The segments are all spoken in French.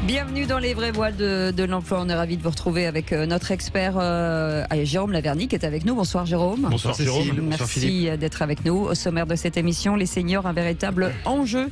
Bienvenue dans les vraies voix de l'emploi. On est ravis de vous retrouver avec notre expert Jérôme Laverny qui est avec nous. Bonsoir Jérôme. Bonsoir Jérôme. Merci d'être avec nous. Au sommaire de cette émission, les seniors, un véritable enjeu.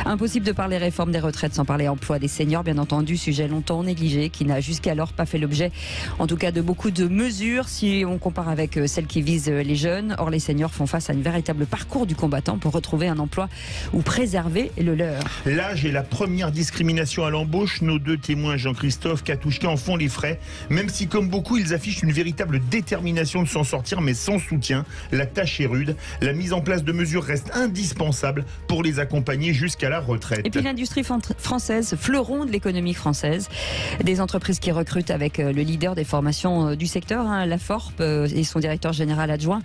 Impossible de parler réforme des retraites sans parler emploi des seniors, bien entendu, sujet longtemps négligé qui n'a jusqu'alors pas fait l'objet, en tout cas, de beaucoup de mesures si on compare avec celles qui visent les jeunes. Or, les seniors font face à un véritable parcours du combattant pour retrouver un emploi ou préserver le leur. L'âge est la première discrimination à l'embauche. Nos deux témoins, Jean-Christophe, Katouchka, en font les frais. Même si, comme beaucoup, ils affichent une véritable détermination de s'en sortir, mais sans soutien. La tâche est rude. La mise en place de mesures reste indispensable pour les accompagner jusqu'à la retraite. Et puis l'industrie française, fleuron de l'économie française. Des entreprises qui recrutent avec le leader des formations du secteur, la FORP, et son directeur général adjoint,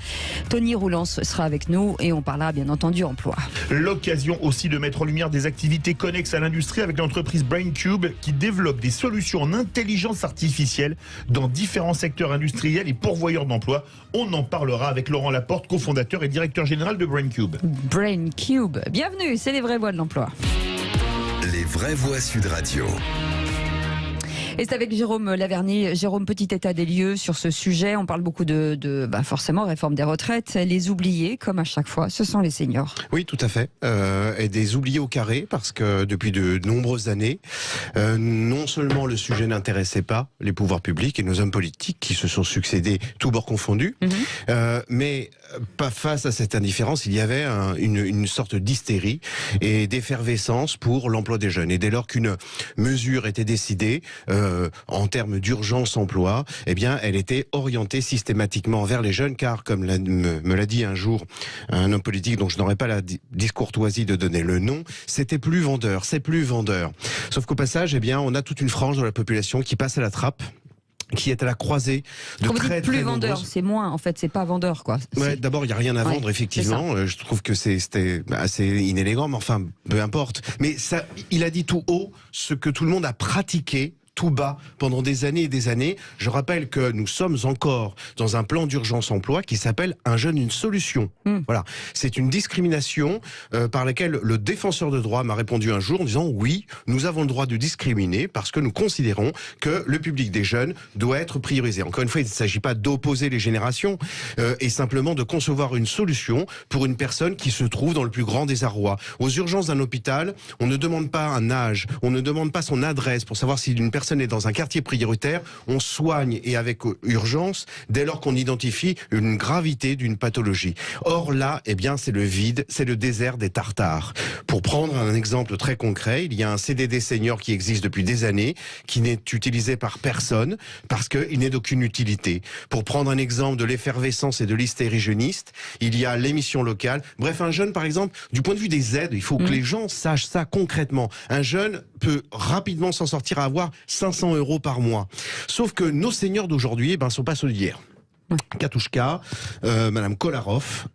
Tony Roulance, sera avec nous et on parlera bien entendu emploi. L'occasion aussi de mettre en lumière des activités connexes à l'industrie avec l'entreprise BrainCube qui développe des solutions en intelligence artificielle dans différents secteurs industriels et pourvoyeurs d'emplois. On en parlera avec Laurent Laporte, cofondateur et directeur général de BrainCube. BrainCube, bienvenue, c'est les vraies voix de l'emploi. Les vraies voix Sud Radio. Et c'est avec Jérôme Laverny. Jérôme, petit état des lieux sur ce sujet. On parle beaucoup de forcément réforme des retraites. Les oubliés, comme à chaque fois, ce sont les seniors. Oui, tout à fait. Et des oubliés au carré, parce que depuis de nombreuses années, non seulement le sujet n'intéressait pas les pouvoirs publics et nos hommes politiques qui se sont succédés, tous bords confondus, mais pas face à cette indifférence, il y avait une sorte d'hystérie et d'effervescence pour l'emploi des jeunes. Et dès lors qu'une mesure était décidée, en termes d'urgence emploi, eh bien, elle était orientée systématiquement vers les jeunes, car, comme me l'a dit un jour un homme politique dont je n'aurais pas la discourtoisie de donner le nom, c'était plus vendeur, c'est plus vendeur. Sauf qu'au passage, eh bien, on a toute une frange de la population qui passe à la trappe, qui est à la croisée de Quand très, vous dites plus très vendeur, nombreuses... c'est moins, en fait, c'est pas vendeur, quoi. Ouais, d'abord, il n'y a rien à vendre, effectivement. Je trouve que c'était assez inélégant, mais enfin, peu importe. Mais ça, il a dit tout haut ce que tout le monde a pratiqué tout bas pendant des années et des années. Je rappelle que nous sommes encore dans un plan d'urgence emploi qui s'appelle Un jeune, une solution. Voilà. C'est une discrimination par laquelle le défenseur de droit m'a répondu un jour en disant oui, nous avons le droit de discriminer parce que nous considérons que le public des jeunes doit être priorisé. Encore une fois, il ne s'agit pas d'opposer les générations et simplement de concevoir une solution pour une personne qui se trouve dans le plus grand désarroi. Aux urgences d'un hôpital, on ne demande pas un âge, on ne demande pas son adresse pour savoir si une personne est dans un quartier prioritaire, on soigne et avec urgence dès lors qu'on identifie une gravité d'une pathologie. Or là, eh bien, c'est le vide, c'est le désert des Tartares. Pour prendre un exemple très concret, il y a un CDD senior qui existe depuis des années, qui n'est utilisé par personne parce qu'il n'est d'aucune utilité. Pour prendre un exemple de l'effervescence et de l'hystérie jeuniste, il y a l'émission locale. Bref, un jeune, par exemple, du point de vue des aides, il faut que les gens sachent ça concrètement. Un jeune peut rapidement s'en sortir à avoir 500 € par mois. Sauf que nos seniors d'aujourd'hui, sont pas ceux d'hier. Katouchka, Madame Kolarov,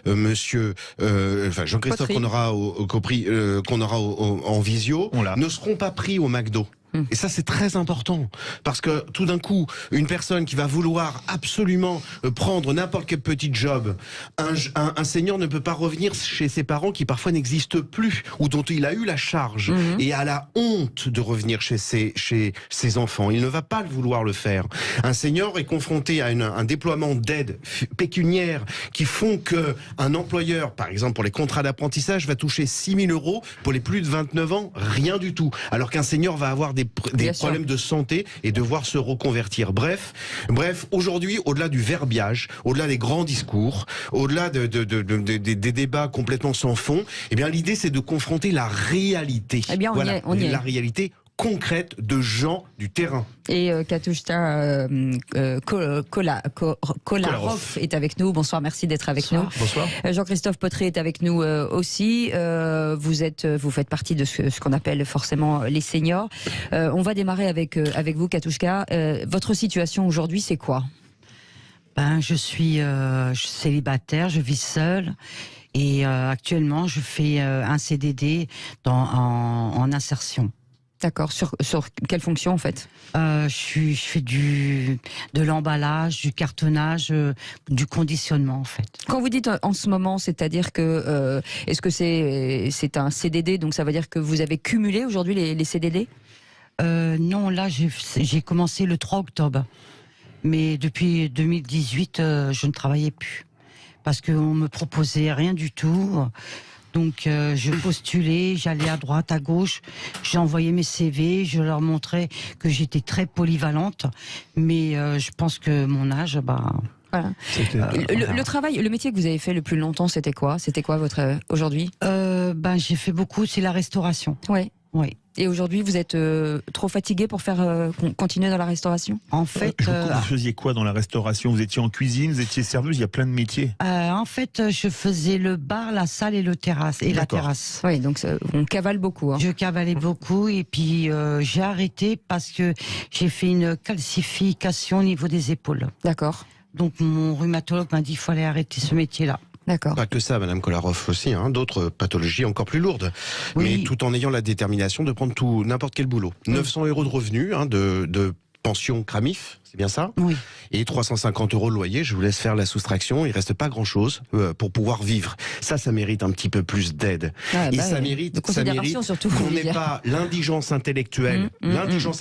Monsieur, Jean-Christophe qu'on aura en visio, ne seront pas pris au McDo. Et ça, c'est très important. Parce que tout d'un coup, une personne qui va vouloir absolument prendre n'importe quel petit job, un senior ne peut pas revenir chez ses parents qui parfois n'existent plus, ou dont il a eu la charge, et a la honte de revenir chez ses enfants. Il ne va pas vouloir le faire. Un senior est confronté à un déploiement d'aides pécuniaires qui font que un employeur, par exemple pour les contrats d'apprentissage, va toucher 6 000 € pour les plus de 29 ans, rien du tout. Alors qu'un senior va avoir des problèmes de santé et devoir se reconvertir. Bref, aujourd'hui, au-delà du verbiage, au-delà des grands discours, au-delà des débats complètement sans fond, eh bien, l'idée, c'est de confronter la réalité. Eh bien, on y est. La réalité concrète de gens du terrain. Et Katouchka Kolarov est avec nous. Bonsoir, merci d'être avec nous. Bonsoir. Jean-Christophe Potré est avec nous aussi. Vous faites partie de ce qu'on appelle forcément les seniors. On va démarrer avec vous, Katouchka. Votre situation aujourd'hui, c'est quoi ? Je suis célibataire, je vis seule. Et actuellement, je fais un CDD en insertion. D'accord. Sur quelle fonction en fait ? Je fais de l'emballage, du cartonnage, du conditionnement en fait. Quand vous dites en ce moment, c'est-à-dire que est-ce que c'est un CDD, donc ça veut dire que vous avez cumulé aujourd'hui les CDD ? Non, là, j'ai commencé le 3 octobre. Mais depuis 2018, je ne travaillais plus. Parce qu'on me proposait rien du tout. Donc, je postulais, j'allais à droite, à gauche, j'envoyais mes CV, je leur montrais que j'étais très polyvalente. Mais je pense que mon âge, Voilà. Le travail, le métier que vous avez fait le plus longtemps, c'était quoi? C'était quoi votre aujourd'hui? J'ai fait beaucoup, c'est la restauration. Ouais. Oui. Et aujourd'hui, vous êtes trop fatigué pour faire continuer dans la restauration? En fait, vous faisiez quoi dans la restauration? Vous étiez en cuisine, vous étiez serveuse, il y a plein de métiers. en fait, je faisais le bar, la salle et la terrasse. Oui, donc on cavale beaucoup. Hein. Je cavalais beaucoup et puis j'ai arrêté parce que j'ai fait une calcification au niveau des épaules. D'accord. Donc mon rhumatologue m'a dit qu'il fallait arrêter ce métier-là. D'accord. Pas que ça, Madame Kolarov aussi, d'autres pathologies encore plus lourdes. Oui. Mais tout en ayant la détermination de prendre n'importe quel boulot. 900 € de revenus, de pension CRAMIF, c'est bien ça? Oui. Et 350 € de loyer, je vous laisse faire la soustraction, il reste pas grand-chose pour pouvoir vivre. Ça mérite un petit peu plus d'aide. Et ça mérite, de considération surtout. qu'on n'ait pas l'indigence intellectuelle,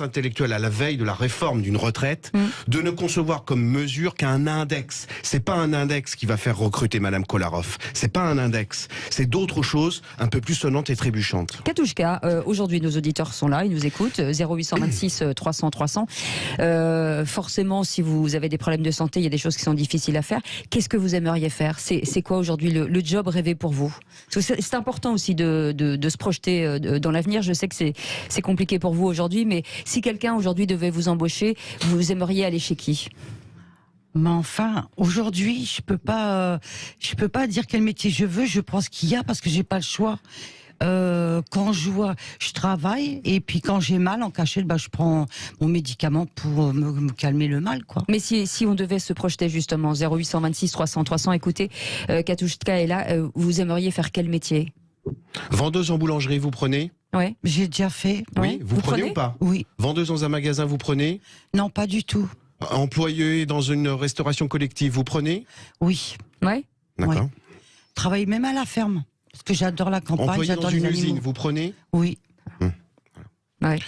intellectuelle à la veille de la réforme d'une retraite, de ne concevoir comme mesure qu'un index. C'est pas un index qui va faire recruter Madame Kolarov. C'est pas un index. C'est d'autres choses un peu plus sonnantes et trébuchantes. Katouchka, aujourd'hui nos auditeurs sont là, ils nous écoutent, 0826 300 300. Forcément, si vous avez des problèmes de santé, il y a des choses qui sont difficiles à faire. Qu'est-ce que vous aimeriez faire? C'est quoi aujourd'hui le job rêvé pour vous? C'est important aussi de se projeter dans l'avenir. Je sais que c'est compliqué pour vous aujourd'hui, mais si quelqu'un aujourd'hui devait vous embaucher, vous aimeriez aller chez qui? Mais enfin, aujourd'hui, je peux pas dire quel métier je veux. Je pense qu'il y a parce que j'ai pas le choix. Quand je travaille et puis quand j'ai mal en cachette, je prends mon médicament pour me calmer le mal, quoi. Mais si on devait se projeter justement, 0826 300 300, écoutez, Katouchka est là, vous aimeriez faire quel métier? Vendeuse en boulangerie, vous prenez? Ouais. J'ai déjà fait. Oui, vous prenez ou pas? Oui. Vendeuse dans un magasin, vous prenez? Non, pas du tout. Employé dans une restauration collective, vous prenez? Oui. Ouais. D'accord. Ouais. Travaille même à la ferme. Parce que j'adore la campagne, Employé j'adore dans les une animaux. usine, vous prenez? Oui. Ouais.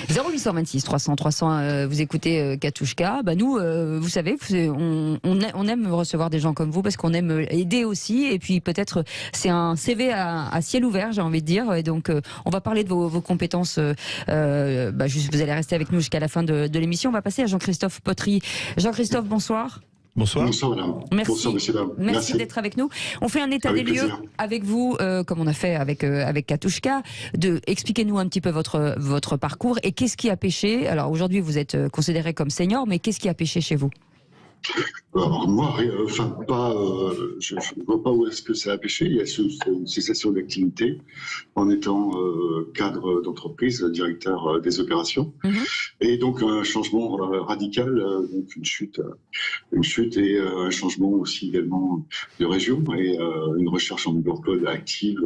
0826 300 300, vous écoutez Katouchka. Nous, vous savez, on aime recevoir des gens comme vous parce qu'on aime aider aussi. Et puis peut-être c'est un CV à ciel ouvert, j'ai envie de dire. Et donc on va parler de vos compétences. Vous allez rester avec nous jusqu'à la fin de l'émission. On va passer à Jean-Christophe Potry. Jean-Christophe, bonsoir. Bonsoir. Bonsoir madame. Merci. Bonsoir messieurs dames. Merci d'être avec nous. On fait un état Avec des lieux plaisir. avec vous, comme on a fait avec Katouchka. Expliquez-nous un petit peu votre parcours et qu'est-ce qui a pêché. Alors aujourd'hui, vous êtes considéré comme senior, mais qu'est-ce qui a pêché chez vous? Alors moi, je ne vois pas où est-ce que ça a pêché. Il y a une cessation d'activité en étant cadre d'entreprise, directeur des opérations, et donc un changement radical, donc une chute et un changement aussi également de région et une recherche en emploi active.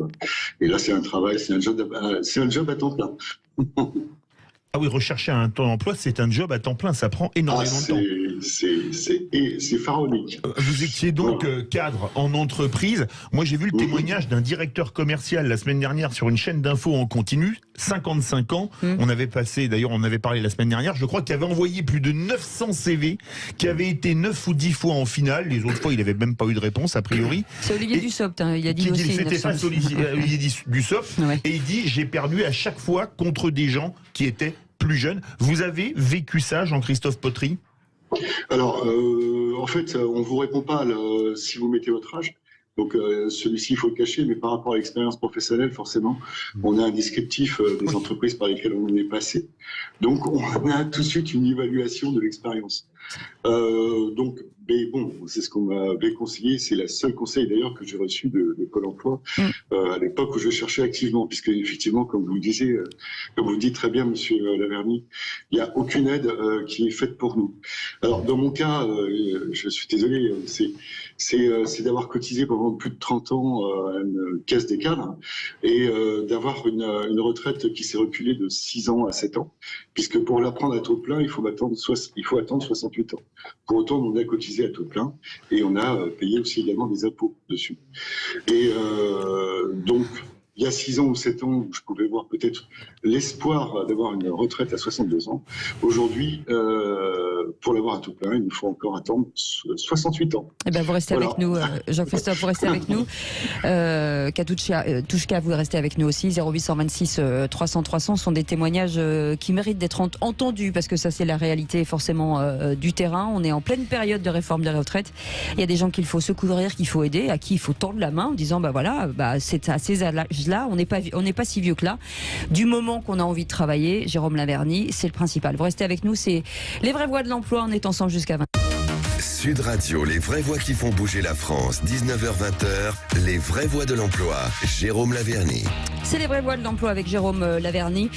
Et là, c'est un job à temps plein. Ah oui, rechercher un temps d'emploi, c'est un job à temps plein, ça prend énormément de temps. C'est pharaonique. Vous étiez donc cadre en entreprise. Moi, j'ai vu le témoignage d'un directeur commercial la semaine dernière sur une chaîne d'infos en continu, 55 ans. On avait parlé la semaine dernière, je crois qu'il avait envoyé plus de 900 CV, qui avaient été 9 ou 10 fois en finale. Les autres fois, il n'avait même pas eu de réponse, a priori. C'est Olivier Dussopt, il a dit aussi. C'était face à Olivier Dussopt. Ouais. Et il dit, j'ai perdu à chaque fois contre des gens qui étaient plus jeunes. Vous avez vécu ça, Jean-Christophe Potry? Alors, en fait, on vous répond pas si vous mettez votre âge. Donc, celui-ci, il faut le cacher, mais par rapport à l'expérience professionnelle, forcément, on a un descriptif des entreprises par lesquelles on est passé. Donc, on a tout de suite une évaluation de l'expérience. Mais bon, c'est ce qu'on m'avait conseillé. C'est le seul conseil d'ailleurs que j'ai reçu de Pôle emploi à l'époque où je cherchais activement, puisque effectivement, comme vous le dites très bien, Monsieur Laverny, il n'y a aucune aide qui est faite pour nous. Alors dans mon cas, je suis désolé, c'est d'avoir cotisé pendant plus de 30 ans à une caisse des cadres et d'avoir une retraite qui s'est reculée de 6 ans à 7 ans, puisque pour la prendre à taux plein, il faut attendre 68 ans. Pour autant, on a cotisé à taux plein et on a payé aussi également des impôts dessus. Et donc, il y a 6 ans ou 7 ans, je pouvais voir peut-être l'espoir d'avoir une retraite à 62 ans. Aujourd'hui, pour l'avoir à tout plein, il nous faut encore attendre 68 ans. Eh ben, vous restez avec nous, Jean-Christophe, vous restez avec nous. Katouchka, vous restez avec nous aussi. 0826 300 300 sont des témoignages qui méritent d'être entendus, parce que ça, c'est la réalité forcément du terrain. On est en pleine période de réforme des retraites. Il y a des gens qu'il faut secourir, qu'il faut aider, à qui il faut tendre la main en disant c'est à ces âges-là, on n'est pas si vieux que là. Du moment qu'on a envie de travailler, Jérôme Laverny, c'est le principal. Vous restez avec nous, c'est les vraies voix de l'emploi. On est ensemble jusqu'à 20. Sud Radio, les vraies voix qui font bouger la France. 19h-20h, les vraies voix de l'emploi. Jérôme Laverny. C'est les vraies voix de l'emploi avec Jérôme Laverny.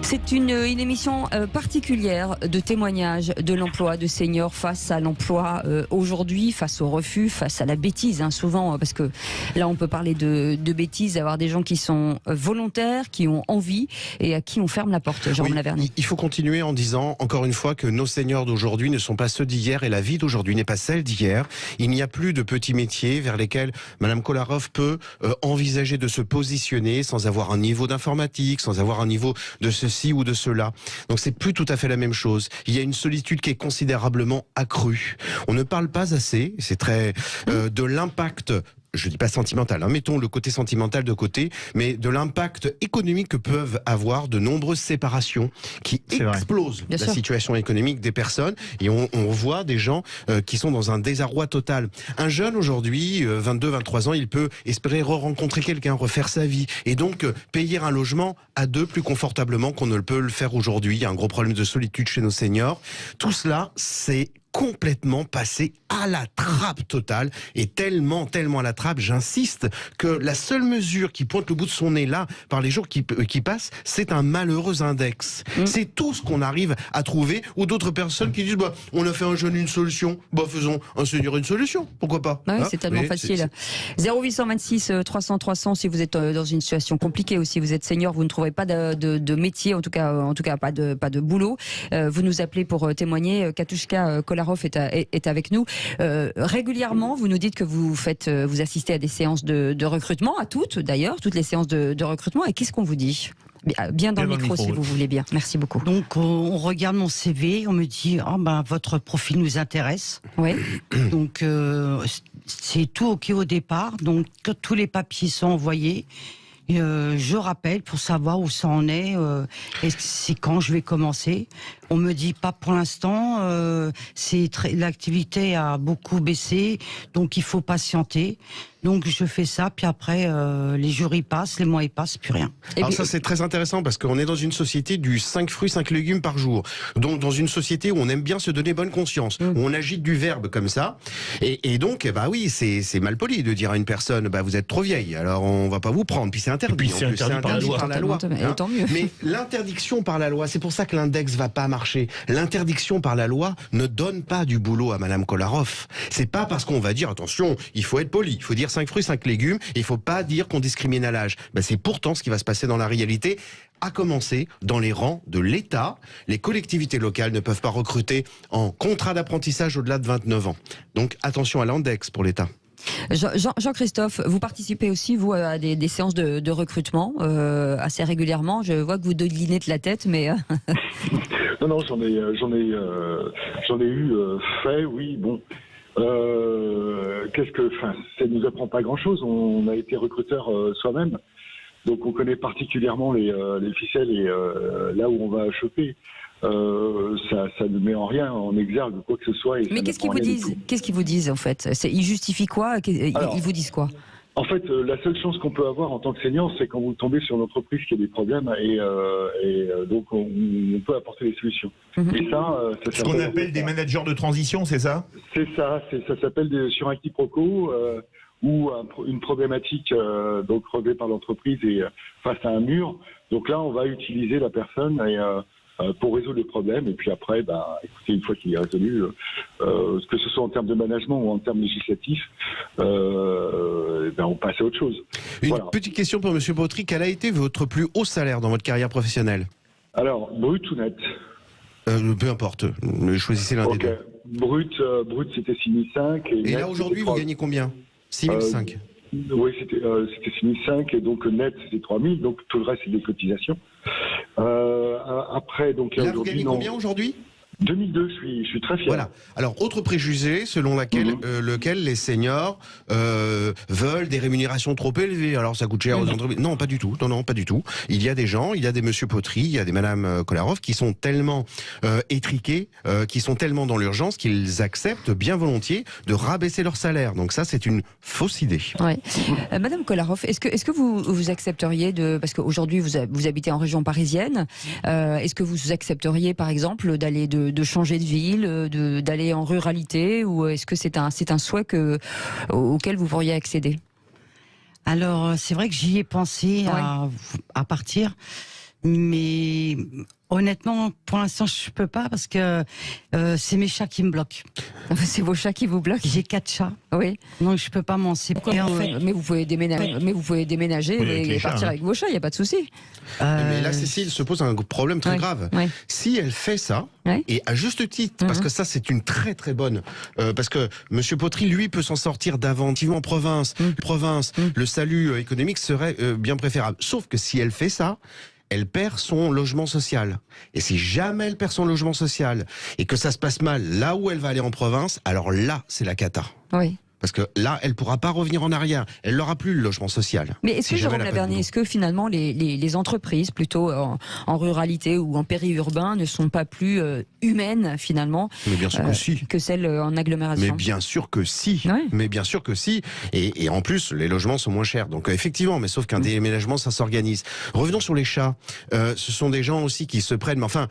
C'est une émission particulière de témoignages de l'emploi de seniors face à l'emploi aujourd'hui, face au refus, face à la bêtise, souvent, parce que là on peut parler de bêtises, avoir des gens qui sont volontaires, qui ont envie et à qui on ferme la porte. Jérôme Laverny. Il faut continuer en disant encore une fois que nos seniors d'aujourd'hui ne sont pas ceux d'hier et la vie d'aujourd'hui n'est pas celle d'hier. Il n'y a plus de petits métiers vers lesquels Madame Kolarov peut envisager de se positionner sans avoir un niveau d'informatique, sans avoir un niveau de ceci ou de cela. Donc c'est plus tout à fait la même chose. Il y a une solitude qui est considérablement accrue. On ne parle pas assez, c'est très de l'impact. Je dis pas sentimental, mettons le côté sentimental de côté, mais de l'impact économique que peuvent avoir de nombreuses séparations qui explosent la situation économique des personnes, et on voit des gens qui sont dans un désarroi total. Un jeune aujourd'hui, 22, 23 ans, il peut espérer rencontrer quelqu'un, refaire sa vie, et donc payer un logement à deux plus confortablement qu'on ne peut le faire aujourd'hui. Il y a un gros problème de solitude chez nos seniors. Tout cela, c'est complètement passé à la trappe totale, et tellement à la trappe, j'insiste, que la seule mesure qui pointe le bout de son nez là, par les jours qui passent, c'est un malheureux index. C'est tout ce qu'on arrive à trouver, ou d'autres personnes qui disent on a fait un jeune une solution, faisons un senior une solution, pourquoi pas. C'est tellement facile. 0826 300 300 si vous êtes dans une situation compliquée, ou si vous êtes senior, vous ne trouverez pas de métier, en tout cas pas de boulot, vous nous appelez pour témoigner. Katouchka Kolarov est avec nous. Régulièrement, vous nous dites que vous assistez à des séances de recrutement, à toutes les séances de recrutement. Et qu'est-ce qu'on vous dit ? Bien dans le micro, si vous voulez bien. Merci beaucoup. Donc, on regarde mon CV, on me dit votre profil nous intéresse. Oui. Donc, c'est tout OK au départ. Donc, tous les papiers sont envoyés. Je rappelle pour savoir où ça en est, et c'est quand je vais commencer. On me dit pas pour l'instant, l'activité a beaucoup baissé, donc il faut patienter. Donc je fais ça, puis après les jours y passent, les mois y passent, plus rien. Alors ça c'est très intéressant parce qu'on est dans une société du 5 fruits, 5 légumes par jour. Donc dans une société où on aime bien se donner bonne conscience, où on agite du verbe comme ça. Et donc oui, c'est mal poli de dire à une personne vous êtes trop vieille, alors on va pas vous prendre. Puis c'est interdit. Et puis c'est interdit par la loi. Et tant mieux. Mais l'interdiction par la loi, c'est pour ça que l'index va pas marcher. L'interdiction par la loi ne donne pas du boulot à Madame Kolarov. C'est pas parce qu'on va dire attention, il faut être poli, il faut dire 5 fruits, 5 légumes, et il faut pas dire qu'on discrimine à l'âge. C'est pourtant ce qui va se passer dans la réalité, à commencer dans les rangs de l'État. Les collectivités locales ne peuvent pas recruter en contrat d'apprentissage au-delà de 29 ans. Donc attention à l'index pour l'État. Jean-Christophe, vous participez aussi, vous, à des séances de recrutement assez régulièrement. Je vois que vous délinez de la tête, mais... Non, j'en ai eu fait, oui, bon. Ça nous apprend pas grand-chose. On a été recruteur soi-même, donc on connaît particulièrement les ficelles et là où on va choper. Ça ne met en rien en exergue quoi que ce soit. Mais qu'est-ce qu'ils vous disent ? Qu'est-ce qu'ils vous disent en fait ? Ils justifient quoi ? Ils vous disent quoi ? En fait, la seule chance qu'on peut avoir en tant que senior, c'est quand vous tombez sur une entreprise qui a des problèmes et donc on peut apporter des solutions. Et ça ce qu'on appelle des managers de transition, c'est ça ? C'est ça. Ça s'appelle sur un quiproquo ou une problématique donc relevée par l'entreprise et face à un mur. Donc là, on va utiliser la personne pour résoudre le problème. Et puis après, écoutez, une fois qu'il est résolu, que ce soit en termes de management ou en termes législatifs, on passe à autre chose. Une petite question pour Monsieur Bautry. Quel a été votre plus haut salaire dans votre carrière professionnelle ? Alors, brut ou net ? Peu importe. Choisissez l'un des deux. Brut, c'était 6 500. Et là, aujourd'hui, vous gagnez combien ? 6 500. Oui, c'était 6 500 et donc net c'était 3 000, donc tout le reste c'est des cotisations. Après, donc là, vous gagnez combien aujourd'hui? 2002, je suis très fier. Voilà. Alors, autre préjugé selon lequel les seniors veulent des rémunérations trop élevées. Alors, ça coûte cher aux entreprises. Non, pas du tout. Non, pas du tout. Il y a des gens, il y a des Monsieur Potry, il y a des Madame Kolarov qui sont tellement étriqués, qui sont tellement dans l'urgence qu'ils acceptent bien volontiers de rabaisser leur salaire. Donc ça, c'est une fausse idée. Ouais. Madame Kolarov, est-ce que vous accepteriez parce qu'aujourd'hui vous habitez en région parisienne, est-ce que vous accepteriez par exemple d'aller de changer de ville, d'aller en ruralité, ou est-ce que c'est un souhait auquel vous pourriez accéder? Alors, c'est vrai que j'y ai pensé à partir, mais honnêtement, pour l'instant, je peux pas parce que c'est mes chats qui me bloquent. C'est vos chats qui vous bloquent? J'ai 4 chats. Oui. Donc je peux pas m'en séparer. Mais vous pouvez déménager et partir avec vos chats, il n'y a pas de souci. Mais là, Cécile se pose un problème très grave. Ouais. Si elle fait ça, et à juste titre, parce que ça, c'est une très très bonne, parce que Monsieur Potry, lui, peut s'en sortir davantage en province. Le salut économique serait bien préférable. Sauf que si elle fait ça, elle perd son logement social. Et si jamais elle perd son logement social et que ça se passe mal là où elle va aller en province, alors là, c'est la cata. Oui. Parce que là, elle ne pourra pas revenir en arrière. Elle n'aura plus le logement social. Mais est-ce que, Jérôme Lavernier, est-ce que finalement les entreprises, plutôt en ruralité ou en périurbain, ne sont pas plus humaines finalement que celles en agglomération? Mais bien sûr que si. Ouais. Mais bien sûr que si. Et en plus, les logements sont moins chers. Donc effectivement, mais sauf qu'un déménagement, ça s'organise. Revenons sur les chats. Ce sont des gens aussi qui se prennent. Mais enfin.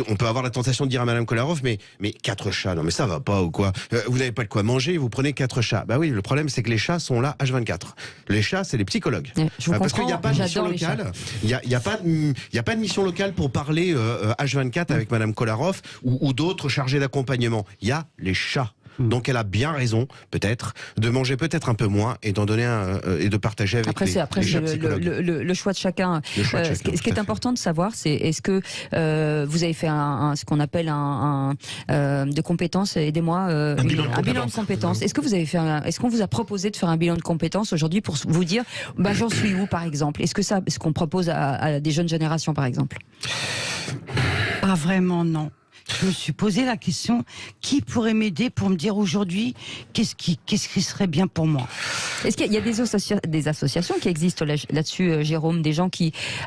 On peut avoir la tentation de dire à Madame Kolarov, mais 4 chats, non mais ça va pas ou quoi? Vous n'avez pas de quoi manger, vous prenez 4 chats. Bah oui, le problème c'est que les chats sont là H24. Les chats, c'est les psychologues. Je vous parce qu'il n'y a pas de mission locale. Il y a pas de mission locale pour parler H24 avec Madame Kolarov ou d'autres chargés d'accompagnement. Il y a les chats. Donc elle a bien raison, peut-être, de manger peut-être un peu moins et d'en donner et de partager avec les chats psychologues. Le choix de chacun. Ce qui est important de savoir, c'est est-ce que vous avez fait ce qu'on appelle de compétences, aidez-moi, un bilan de compétences. Est-ce qu'on vous a proposé de faire un bilan de compétences aujourd'hui pour vous dire, j'en suis où par exemple? Est-ce qu'on propose à des jeunes générations par exemple? Pas vraiment, non. Je me suis posé la question, qui pourrait m'aider pour me dire aujourd'hui qu'est-ce qui serait bien pour moi? Est-ce qu'il y a des associations qui existent là-dessus, Jérôme, des gens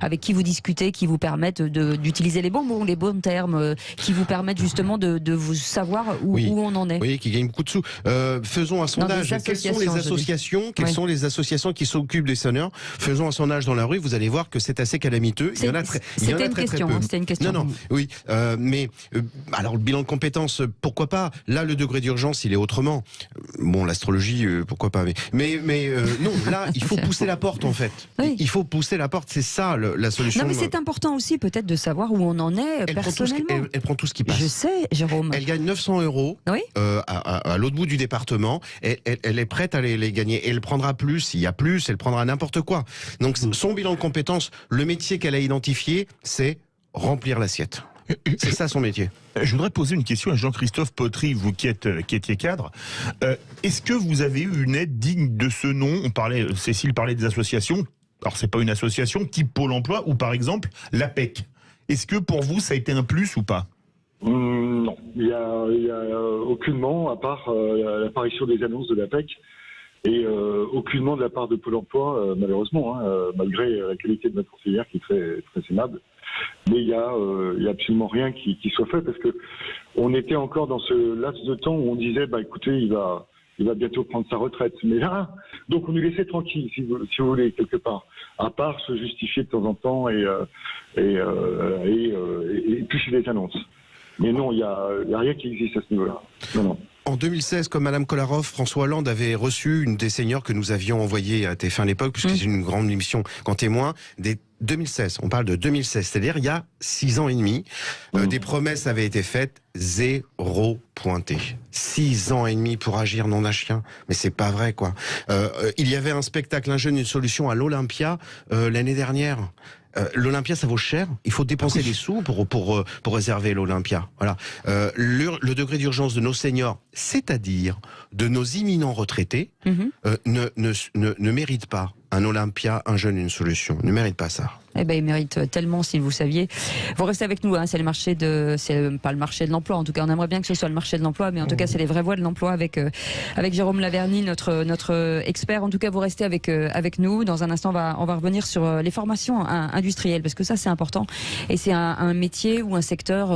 avec qui vous discutez, qui vous permettent d'utiliser les bons mots, les bons termes, qui vous permettent justement de vous savoir où on en est? Oui, qui gagnent beaucoup de sous. Faisons un sondage. Quelles sont les associations qui s'occupent des seniors? Faisons un sondage dans la rue, vous allez voir que c'est assez calamiteux. Il y en a très peu. C'était une question. Non, oui. Alors le bilan de compétences, pourquoi pas? Là, le degré d'urgence, il est autrement. Bon, l'astrologie, pourquoi pas? Mais non, là, il faut pousser la porte en fait. Oui. Il faut pousser la porte, c'est ça la solution. Non, mais c'est important aussi peut-être de savoir où on en est personnellement. Elle prend tout ce qui passe. Je sais, Jérôme. Elle gagne 900 € à l'autre bout du département. Elle est prête à les gagner. Et elle prendra plus. S'il y a plus, elle prendra n'importe quoi. Donc son bilan de compétences, le métier qu'elle a identifié, c'est remplir l'assiette. C'est ça son métier. Je voudrais poser une question à Jean-Christophe Potry, vous qui étiez cadre. Est-ce que vous avez eu une aide digne de ce nom? Cécile parlait des associations. Alors c'est pas une association type Pôle Emploi ou par exemple l'APEC. Est-ce que pour vous ça a été un plus ou pas? Non, il y a aucunement, à part l'apparition des annonces de l'APEC. Et aucunement de la part de Pôle Emploi, malheureusement, malgré la qualité de notre conseillère qui est très, très aimable. Mais il y a absolument rien qui soit fait parce que on était encore dans ce laps de temps où on disait, écoutez, il va bientôt prendre sa retraite. Mais là, donc on nous laissait tranquille, si vous voulez, quelque part. À part se justifier de temps en temps et puis des annonces. Mais non, il y a rien qui existe à ce niveau-là. Non. En 2016, comme Madame Kolarov, François Hollande avait reçu une des seniors que nous avions envoyée à TF1 à l'époque, puisque c'est une grande émission qu'en témoin, des 2016. On parle de 2016, c'est-à-dire il y a 6 ans et demi. Des promesses avaient été faites, 0 pointé. 6 ans et demi pour agir, nom d'un chien. Mais c'est pas vrai, quoi. Il y avait un spectacle, Un jeune, une solution à l'Olympia l'année dernière. l'Olympia, ça vaut cher. Il faut dépenser des sous pour réserver l'Olympia. Voilà. Le degré d'urgence de nos seniors, c'est-à-dire de nos imminents retraités, ne mérite pas un Olympia, un jeune, une solution. Ne mérite pas ça. Eh ben, il mérite tellement, si vous saviez. Vous restez avec nous, hein, c'est pas le marché de l'emploi. En tout cas, on aimerait bien que ce soit le marché de l'emploi, mais en tout cas, c'est les vraies voies de l'emploi avec Jérôme Laverny, notre expert. En tout cas, vous restez avec nous. Dans un instant, on va revenir sur les formations industrielles, parce que ça, c'est important. Et c'est un métier ou un secteur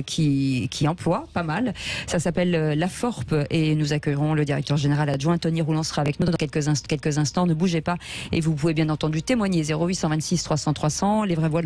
qui emploie pas mal. Ça s'appelle la FORP, et nous accueillerons le directeur général adjoint, Tony Rouland, sera avec nous dans quelques instants. Ne bougez pas, et vous pouvez bien entendu témoigner. 0826 300 300, les vraies voix de